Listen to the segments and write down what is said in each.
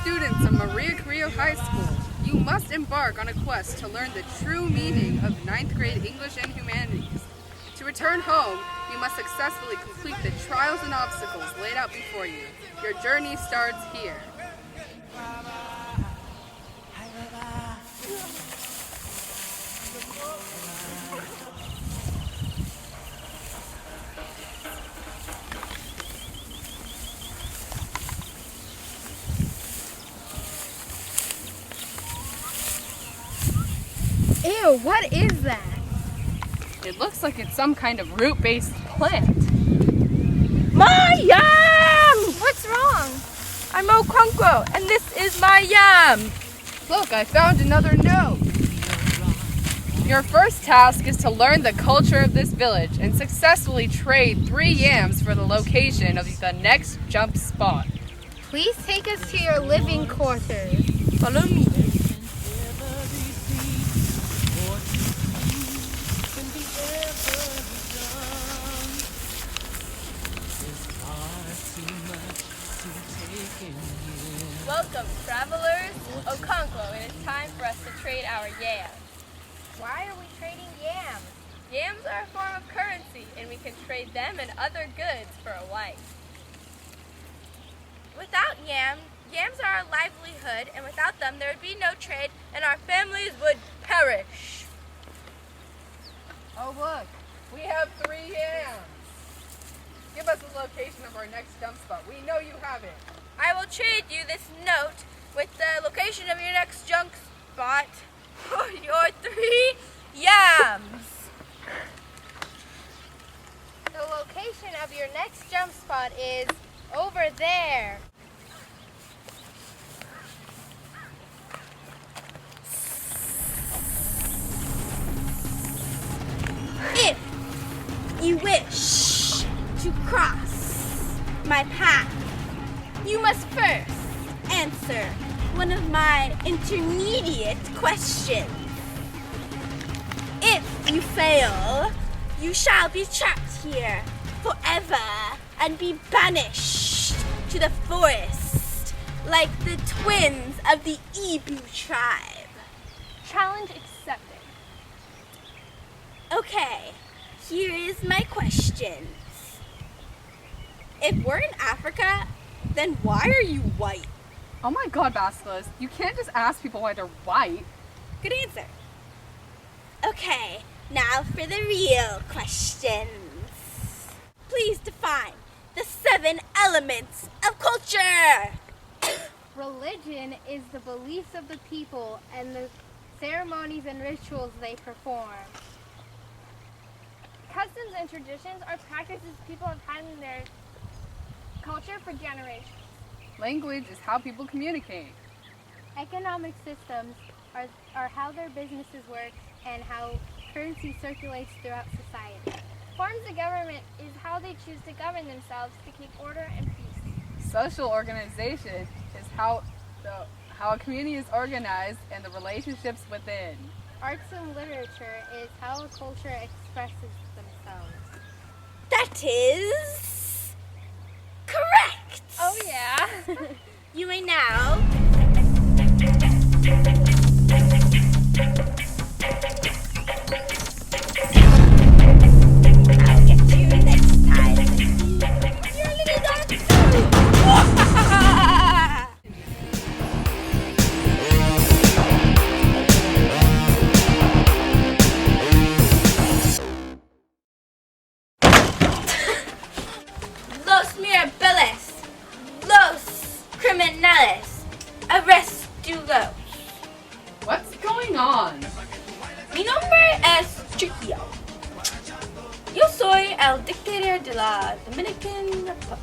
students of Maria Carrillo High School, you must embark on a quest to learn the true meaning of ninth grade English and Humanities. To return home, you must successfully complete the trials and obstacles laid out before you. Your journey starts here. Ew, what is that? It looks like it's some kind of root-based plant. My yam! What's wrong? I'm Okonkwo, and this is my yam. Look, I found another note. Your first task is to learn the culture of this village and successfully trade 3 yams for the location of the next jump spot. Please take us to your living quarters. Follow me. Welcome, travelers. Okonkwo, it is time for us to trade our yams. Why are we trading yams? Yams are a form of currency, and we can trade them and other goods for a wife. Without yams are our livelihood, and without them there would be no trade, and our families would perish. Oh look, we have 3 yams. Give us the location of our next jump spot. We know you have it. I will trade you this note with the location of your next junk spot for your 3 yams. The location of your next jump spot is over there. If you wish to cross my path, you must first answer one of my intermediate questions. If you fail, you shall be trapped here forever and be banished to the forest like the twins of the Ibu tribe. Challenge accepted. Okay, here is my questions. If we're in Africa, then why are you white? Oh my god, Basilisk, you can't just ask people why they're white. Good answer. Okay, now for the real questions. Please define the 7 elements of culture. Religion is the beliefs of the people and the ceremonies and rituals they perform. Customs and traditions are practices people have had in their culture for generations. Language is how people communicate. Economic systems are how their businesses work and how currency circulates throughout society. Forms of government is how they choose to govern themselves to keep order and peace. Social organization is how a community is organized and the relationships within. Arts and literature is how a culture expresses themselves. That is correct. Oh yeah. You may now I'll get you next time. You're a little dog too. Los mirabiles, los criminales, arrestulos. What's going on? Mi nombre es Chiquillo. Yo soy el dictator de la Dominican Republic.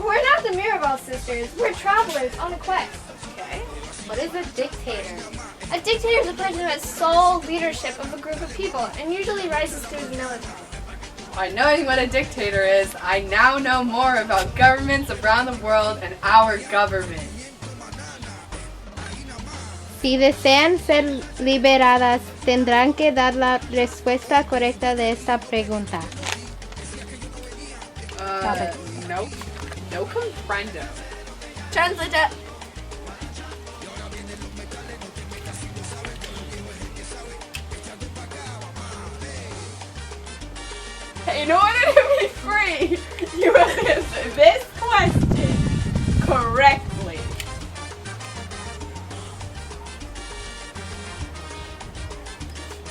We're not the Mirabal sisters. We're travelers on a quest. Okay. What is a dictator? A dictator is a person who has sole leadership of a group of people and usually rises through the military. By knowing what a dictator is, I now know more about governments around the world and our government. Si desean ser liberadas, tendrán que dar la respuesta correcta de esta pregunta. Nope. No comprendo. Translator. In order to be free, you must answer this question correctly.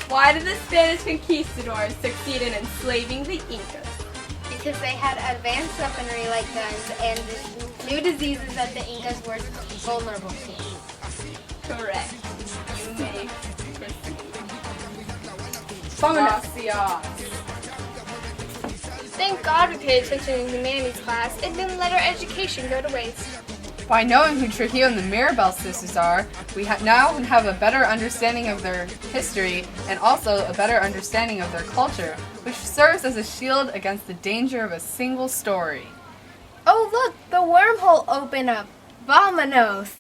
Why did the Spanish conquistadors succeed in enslaving the Incas? Because they had advanced weaponry like guns and new diseases that the Incas were vulnerable to. Correct. You may proceed. Gracias. Thank God we paid attention in humanities class. It didn't let our education go to waste. By knowing who Trujillo and the Mirabel sisters are, we now have a better understanding of their history and also a better understanding of their culture, which serves as a shield against the danger of a single story. Oh look, the wormhole opened up. Vamonos!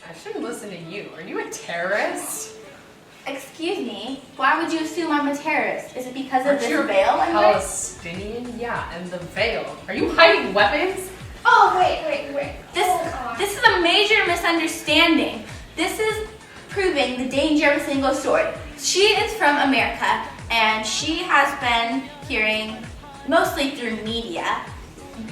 I shouldn't listen to you. Are you a terrorist? Excuse me, why would you assume I'm a terrorist? Is it because of Aren't this you a veil I'm wearing? Palestinian? Yeah, and the veil. Are you hiding weapons? Oh, wait. This is a major misunderstanding. This is proving the danger of a single story. She is from America, and she has been hearing, mostly through media,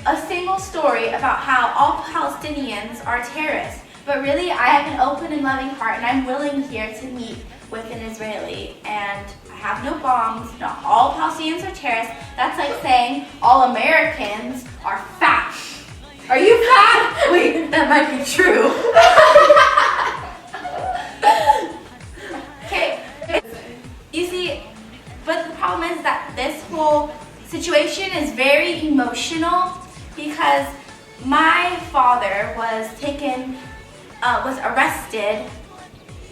a single story about how all Palestinians are terrorists. But really, I have an open and loving heart, and I'm willing here to meet with an Israeli. And I have no bombs. Not all Palestinians are terrorists. That's like saying all Americans are fat. Are you fat? Wait, that might be true. Okay. You see, but the problem is that this whole situation is very emotional because my father was arrested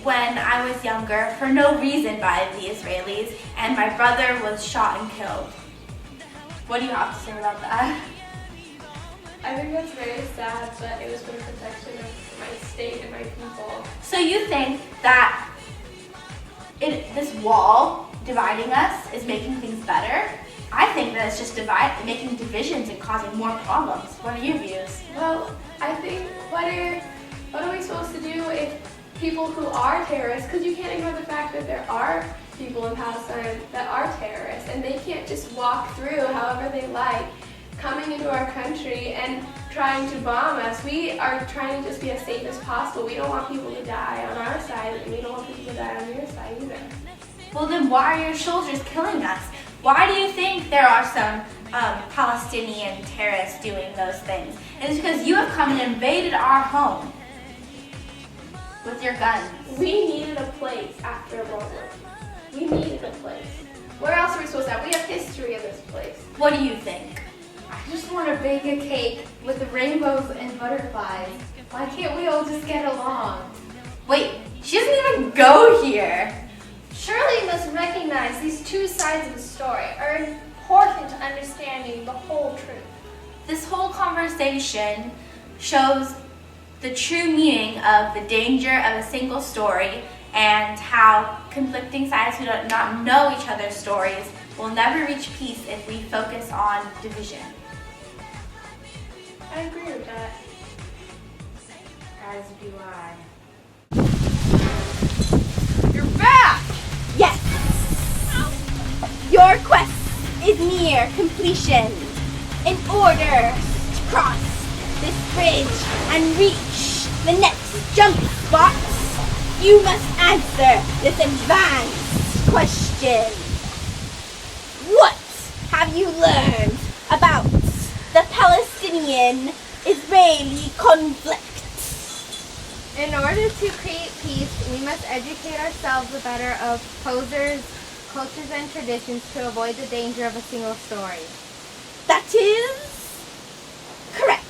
when I was younger for no reason by the Israelis, and my brother was shot and killed. What do you have to say about that? I think that's very sad, but it was for the protection of my state and my people. So you think that this wall dividing us is making things better? I think that it's just making divisions and causing more problems. What are your views? Well, I think what are we supposed to do if people who are terrorists, because you can't ignore the fact that there are people in Palestine that are terrorists, and they can't just walk through however they like, coming into our country and trying to bomb us. We are trying to just be as safe as possible. We don't want people to die on our side, and we don't want people to die on your side either. Well, then why are your soldiers killing us? Why do you think there are some Palestinian terrorists doing those things? And it's because you have come and invaded our home with your guns. We needed a place after World War II. We needed a place. Where else are we supposed to have? We have history of this place. What do you think? I just want to bake a cake with the rainbows and butterflies. Why can't we all just get along? Wait, she doesn't even go here. Surely you must recognize these two sides of the story are important to understanding the whole truth. This whole conversation shows the true meaning of the danger of a single story and how conflicting sides who do not know each other's stories will never reach peace if we focus on division. I agree with that. As do I. You're back! Yes! Your quest is near completion. In order to cross this bridge and reach the next jump spot, you must answer this advanced question. What have you learned about the Palestinian-Israeli conflict? In order to create peace, we must educate ourselves better of posers, cultures, and traditions to avoid the danger of a single story. That is correct.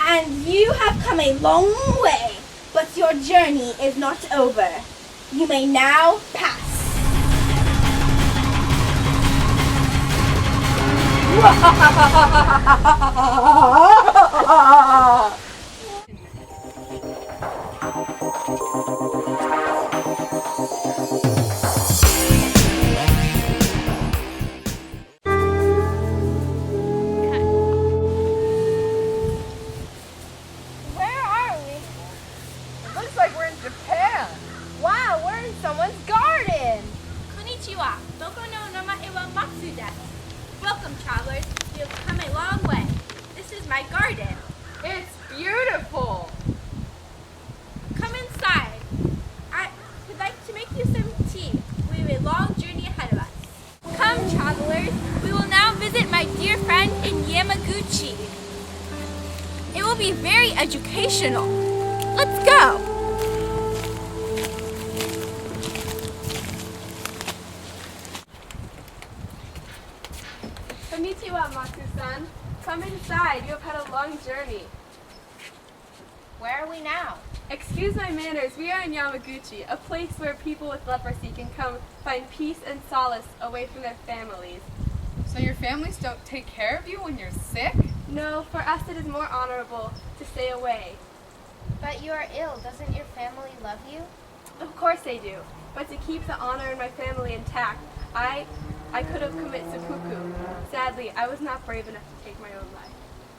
And you have come a long way, but your journey is not over. You may now pass. my garden. It's beautiful. Come inside. I would like to make you some tea. We have a long journey ahead of us. Come, travelers. We will now visit my dear friend in Yamaguchi. It will be very educational. Let's go. Konnichiwa, Matsu-san. Come inside. You have had a long journey. Where are we now? Excuse my manners. We are in Yamaguchi, a place where people with leprosy can come find peace and solace away from their families. So your families don't take care of you when you're sick? No, for us it is more honorable to stay away. But you are ill. Doesn't your family love you? Of course they do. But to keep the honor in my family intact, I could have committed seppuku. Sadly, I was not brave enough to take my own life.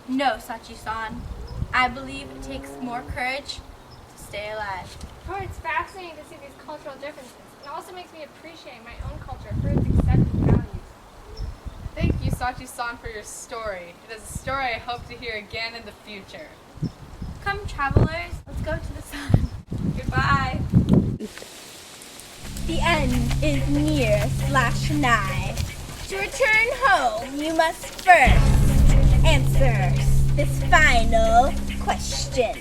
No, Sachi-san. I believe it takes more courage to stay alive. Oh, it's fascinating to see these cultural differences. It also makes me appreciate my own culture for its accepted values. Thank you, Sachi-san, for your story. It is a story I hope to hear again in the future. Come, travelers. Let's go to the sun. Goodbye. The end is near/nigh. To return home, you must first answer this final question.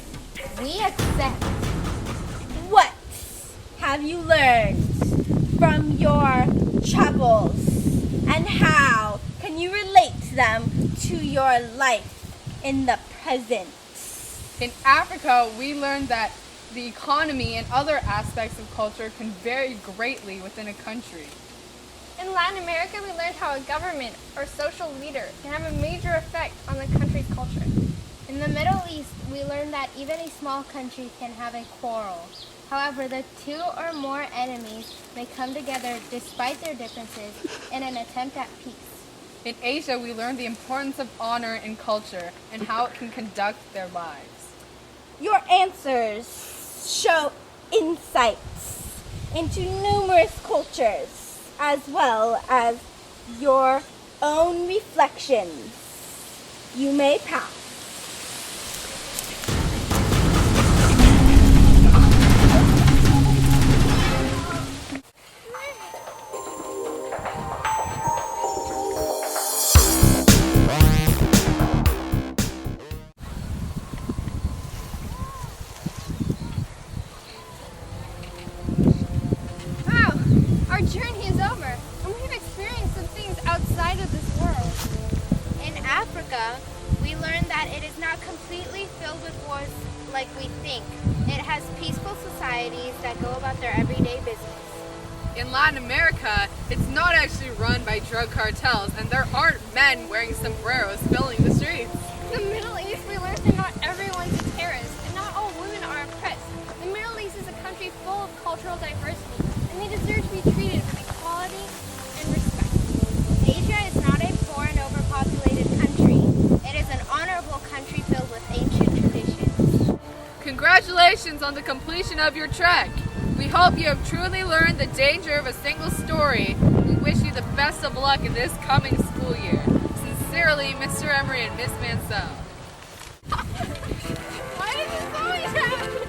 We accept. What have you learned from your travels, and how can you relate them to your life in the present? In Africa, we learned that the economy and other aspects of culture can vary greatly within a country. In Latin America, we learned how a government or social leader can have a major effect on the country's culture. In the Middle East, we learned that even a small country can have a quarrel. However, the two or more enemies may come together despite their differences in an attempt at peace. In Asia, we learned the importance of honor in culture and how it can conduct their lives. Your answers show insights into numerous cultures, as well as your own reflections. You may pass. Wow, our journey is over, and we've experienced some things outside of this world. In Africa, we learned that it is not completely filled with wars like we think. It has peaceful societies that go about their everyday business. In Latin America, it's not actually run by drug cartels, and there aren't men wearing sombreros filling the streets. In the Middle East, we learned that not everyone's a terrorist, and not all women are oppressed. The Middle East is a country full of cultural diversity, and they deserve to be treated with equality and respect. Asia is not a poor and overpopulated country. It is an honorable country filled with ancient traditions. Congratulations on the completion of your trek. We hope you have truly learned the danger of a single story. We wish you the best of luck in this coming school year. Sincerely, Mr. Emery and Miss Mansell. Why does this always happen?